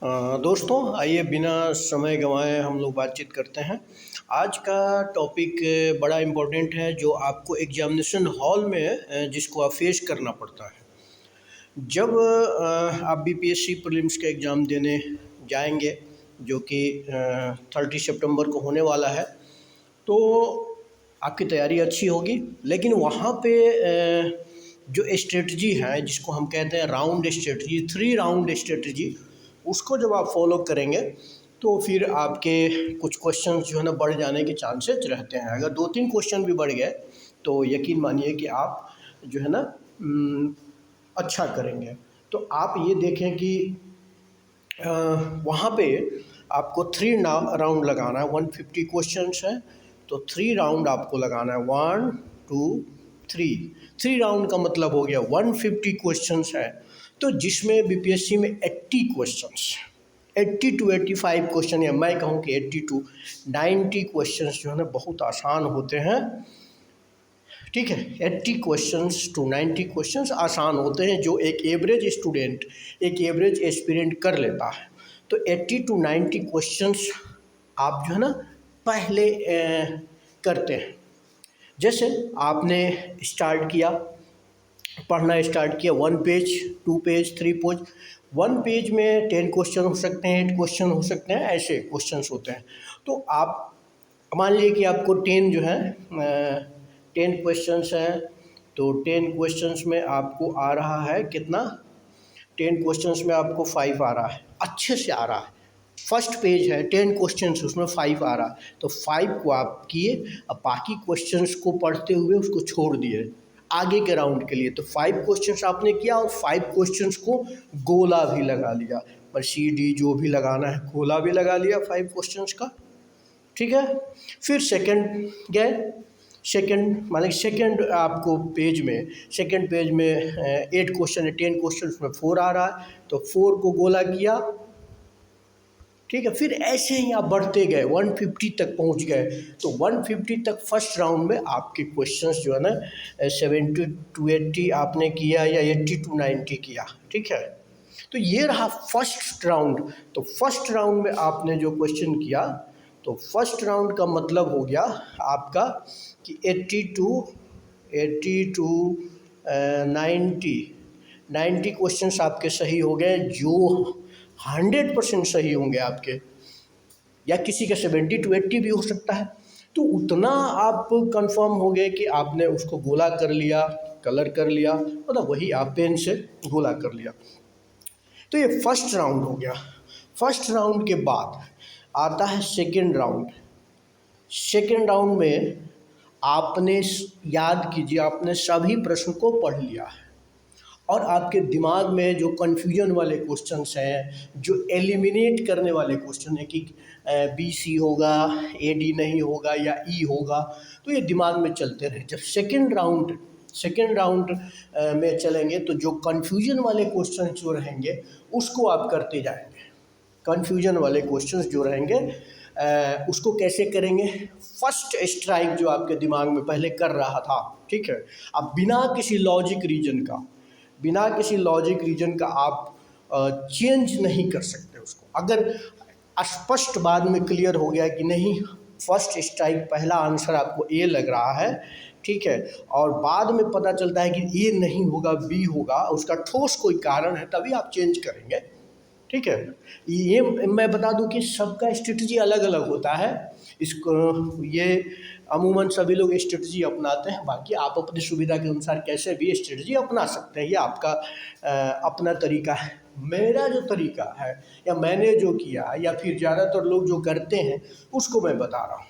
दोस्तों आइए बिना समय गंवाए हम लोग बातचीत करते हैं। आज का टॉपिक बड़ा इम्पोर्टेंट है जो आपको एग्जामिनेशन हॉल में जिसको आप फेस करना पड़ता है। जब आप बीपीएससी प्रीलिम्स का एग्ज़ाम देने जाएंगे जो कि 30 सितंबर को होने वाला है, तो आपकी तैयारी अच्छी होगी, लेकिन वहाँ पे जो स्ट्रेटजी है जिसको हम कहते हैं राउंड स्ट्रेटजी, 3 राउंड स्ट्रेटजी, उसको जब आप फॉलो करेंगे तो फिर आपके कुछ क्वेश्चन जो है ना बढ़ जाने के चांसेस रहते हैं। अगर 2-3 क्वेश्चन भी बढ़ गए तो यकीन मानिए कि आप जो है ना अच्छा करेंगे। तो आप ये देखें कि वहाँ पे आपको 3 राउंड लगाना है। 150 क्वेश्चंस हैं तो 3 राउंड आपको लगाना है। 1 2 3 3 राउंड का मतलब हो गया 150 क्वेश्चंस है, तो जिसमें बीपीएससी में 80 क्वेश्चंस, 80 to 85 क्वेश्चन, या मैं कहूँ कि 80 to 90 क्वेश्चंस जो है ना बहुत आसान होते हैं। ठीक है, 80 क्वेश्चंस टू 90 क्वेश्चंस आसान होते हैं जो एक एवरेज स्टूडेंट, एक एवरेज एस्पिरेंट कर लेता है। तो 80 to 90 क्वेश्चंस आप जो है ना पहले करते हैं। जैसे आपने स्टार्ट किया, पढ़ना स्टार्ट किया, 1 पेज, 2 पेज, 3 पेज, 1 पेज में 10 क्वेश्चन हो सकते हैं, 8 क्वेश्चन हो सकते हैं, ऐसे क्वेश्चंस होते हैं। तो आप मान लीजिए कि आपको 10 जो है 10 क्वेश्चंस हैं, तो 10 क्वेश्चंस में आपको आ रहा है कितना, 10 क्वेश्चंस में आपको 5 आ रहा है, अच्छे से आ रहा है। फर्स्ट पेज है, 10 क्वेश्चंस, उसमें 5 आ रहा है, तो 5 को आप किए, अब बाकी क्वेश्चंस को पढ़ते हुए उसको छोड़ दिए आगे के राउंड के लिए। तो 5 क्वेश्चंस आपने किया और 5 क्वेश्चंस को गोला भी लगा लिया, पर सी डी जो भी लगाना है गोला भी लगा लिया 5 क्वेश्चंस का। ठीक है, फिर सेकंड गए, सेकंड माने सेकंड आपको पेज में, सेकंड पेज में 8 क्वेश्चन है, 10 क्वेश्चन, उसमें 4 आ रहा है, तो 4 को गोला किया। ठीक है, फिर ऐसे ही आप बढ़ते गए, 150 तक पहुंच गए। तो 150 तक फर्स्ट राउंड में आपके क्वेश्चंस जो है ना 70 to 80 आपने किया या 80 to 90 किया। ठीक है, तो ये रहा फर्स्ट राउंड। तो फर्स्ट राउंड में आपने जो क्वेश्चन किया, तो फर्स्ट राउंड का मतलब हो गया आपका कि 80 to 90 क्वेश्चंस आपके सही हो गए, जो 100% सही होंगे आपके, या किसी का 70 to 80 भी हो सकता है। तो उतना आप कंफर्म हो गए कि आपने उसको गोला कर लिया, कलर कर लिया, मतलब वही आप पेन से गोला कर लिया। तो ये फर्स्ट राउंड हो गया। फर्स्ट राउंड के बाद आता है सेकेंड राउंड। सेकेंड राउंड में आपने याद कीजिए, आपने सभी प्रश्न को पढ़ लिया है और आपके दिमाग में जो कन्फ्यूजन वाले क्वेश्चंस हैं, जो एलिमिनेट करने वाले क्वेश्चन है कि बी सी होगा, ए डी नहीं होगा या ई होगा, तो ये दिमाग में चलते रहे। जब सेकेंड राउंड में चलेंगे तो जो कन्फ्यूजन वाले क्वेश्चन जो रहेंगे उसको आप करते जाएंगे। कन्फ्यूजन वाले क्वेश्चंस जो रहेंगे उसको कैसे करेंगे, फर्स्ट स्ट्राइक जो आपके दिमाग में पहले कर रहा था, ठीक है, अब बिना किसी लॉजिक रीजन का आप चेंज नहीं कर सकते उसको। अगर स्पष्ट बाद में क्लियर हो गया कि नहीं, फर्स्ट स्ट्राइक पहला आंसर आपको ए लग रहा है, ठीक है, और बाद में पता चलता है कि ए नहीं होगा, बी होगा, उसका ठोस कोई कारण है, तभी आप चेंज करेंगे। ठीक है, ये मैं बता दूं कि सबका स्ट्रेटजी अलग अलग होता है। इसको ये अमूमन सभी लोग स्ट्रेटजी अपनाते हैं, बाकी आप अपनी सुविधा के अनुसार कैसे भी स्ट्रेटजी अपना सकते हैं, ये आपका अपना तरीका है। मेरा जो तरीका है या मैंने जो किया या फिर ज़्यादातर लोग जो करते हैं उसको मैं बता रहा हूँ।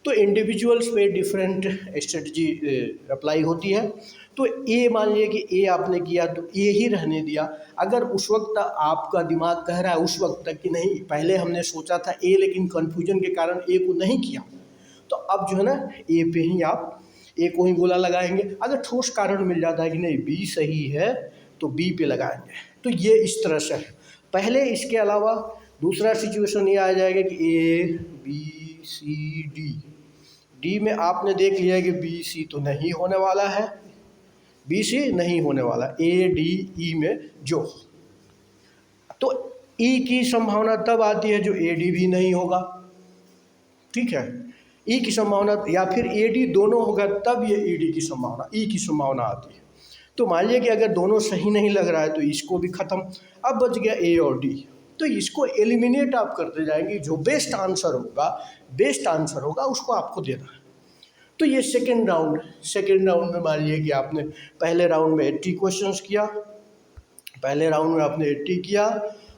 तो इंडिविजुअल्स पे डिफरेंट स्ट्रेटजी अप्लाई होती है। तो ए मान लीजिए कि ए आपने किया तो ए ही रहने दिया। अगर उस वक्त आपका दिमाग कह रहा है उस वक्त तक कि नहीं, पहले हमने सोचा था ए, लेकिन कन्फ्यूजन के कारण ए को नहीं किया, तो अब जो है ना ए पे ही आप ए को ही गोला लगाएंगे। अगर ठोस कारण मिल जाता है कि नहीं बी सही है तो बी पे लगाएंगे। तो ये इस तरह से है। पहले इसके अलावा दूसरा सिचुएशन ये आ जाएगा कि A B C D, D में आपने देख लिया कि बी सी तो नहीं होने वाला है, बी सी नहीं होने वाला, ए डी ई में जो, तो ई की संभावना तब आती है जो AD भी नहीं होगा, ठीक है। ई की संभावना या फिर AD दोनों होगा तब ये ED की संभावना, ई की संभावना आती है। तो मान लिया कि अगर दोनों सही नहीं लग रहा है तो इसको भी ख़त्म। अब बच गया A और D, तो इसको एलिमिनेट आप करते जाएंगे, जो बेस्ट आंसर होगा उसको आपको देना है। तो ये सेकेंड राउंड में मान लिया कि आपने पहले राउंड में 80 क्वेश्चंस किया,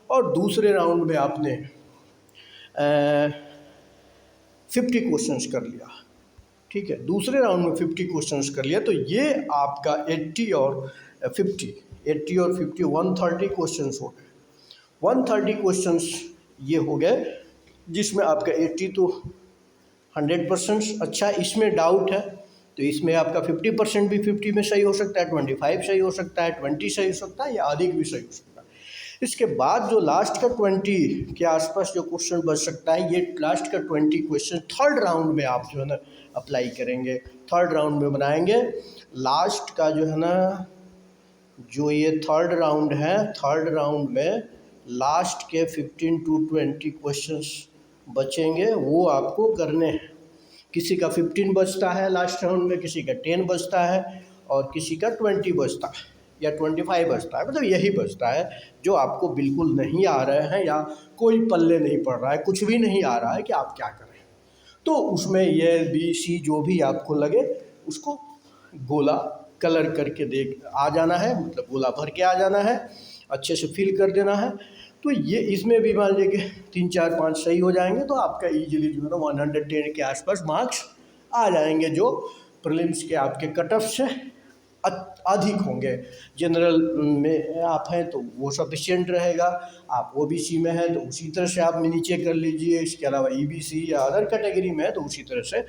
और दूसरे राउंड में आपने 50 क्वेश्चंस कर लिया, ठीक है। दूसरे राउंड में 50 क्वेश्चंस कर लिया, तो ये आपका 80 और 50 130 क्वेश्चंस हो गए। 130 क्वेश्चंस ये हो गए, जिसमें आपका 80 तो 100%। अच्छा, इसमें डाउट है तो इसमें आपका 50% भी 50 में सही हो सकता है, 25 सही हो सकता है, 20 सही हो सकता है, या अधिक भी सही हो सकता है। इसके बाद जो लास्ट का 20 के आसपास जो क्वेश्चन बच सकता है, ये लास्ट का 20 क्वेश्चन थर्ड राउंड में आप जो है ना अप्लाई करेंगे, थर्ड राउंड में बनाएंगे। लास्ट का जो है ना, जो ये थर्ड राउंड है, थर्ड राउंड में लास्ट के 15 to 20 क्वेश्चंस बचेंगे, वो आपको करने हैं। किसी का 15 बचता है लास्ट राउंड में, किसी का 10 बचता है, और किसी का 20 बचता है या 25 बचता है। मतलब यही बचता है जो आपको बिल्कुल नहीं आ रहे हैं, या कोई पल्ले नहीं पड़ रहा है, कुछ भी नहीं आ रहा है कि आप क्या करें। तो उसमें ये BC जो भी आपको लगे उसको गोला कलर करके देख आ जाना है, मतलब गोला भर के आ जाना है, अच्छे से फिल कर देना है। तो ये इसमें भी मान लीजिए कि 3 4 5 सही हो जाएंगे तो आपका ईजिली जो है ना 110 के आसपास मार्क्स आ जाएंगे, जो प्रीलिम्स के आपके कट ऑफ से अधिक होंगे। जनरल में आप हैं तो वो सफिशिएंट रहेगा, आप OBC में हैं तो उसी तरह से आप नीचे कर लीजिए। इसके अलावा EBC या अदर कैटेगरी में है तो उसी तरह से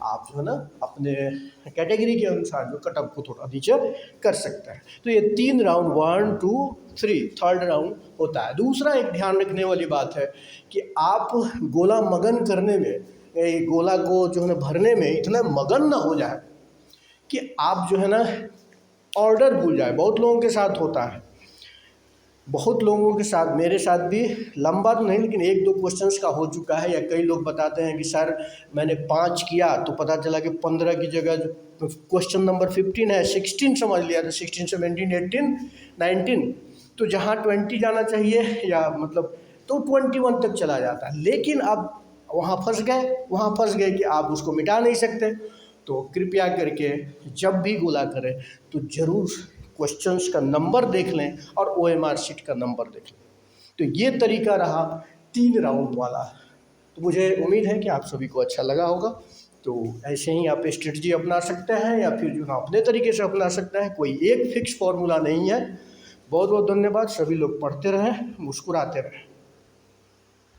आप जो है ना अपने कैटेगरी के अनुसार जो कट ऑफ को थोड़ा नीचे कर सकते हैं। तो ये 3 राउंड 1 2 3 थर्ड राउंड होता है। दूसरा एक ध्यान रखने वाली बात है कि आप गोला मगन करने में, गोला को जो है ना भरने में इतना मगन ना हो जाए कि आप जो है ना ऑर्डर भूल जाए। बहुत लोगों के साथ होता है, बहुत लोगों के साथ, मेरे साथ भी, लंबा तो नहीं लेकिन 1-2 क्वेश्चंस का हो चुका है। या कई लोग बताते हैं कि सर मैंने 5 किया तो पता चला कि 15 की जगह जो क्वेश्चन नंबर 15 है 16 समझ लिया, तो 16 17 18 19, तो जहाँ 20 जाना चाहिए या मतलब तो 21 तक चला जाता है। लेकिन अब वहाँ फंस गए कि आप उसको मिटा नहीं सकते। तो कृपया करके जब भी गोला करें तो ज़रूर क्वेश्चंस का नंबर देख लें और OMR शीट का नंबर देख लें। तो ये तरीका रहा 3 राउंड वाला। तो मुझे उम्मीद है कि आप सभी को अच्छा लगा होगा। तो ऐसे ही आप स्ट्रेटजी अपना सकते हैं या फिर जो है अपने तरीके से अपना सकते हैं, कोई एक फिक्स फॉर्मूला नहीं है। बहुत बहुत धन्यवाद। सभी लोग पढ़ते रहें, मुस्कुराते रहें।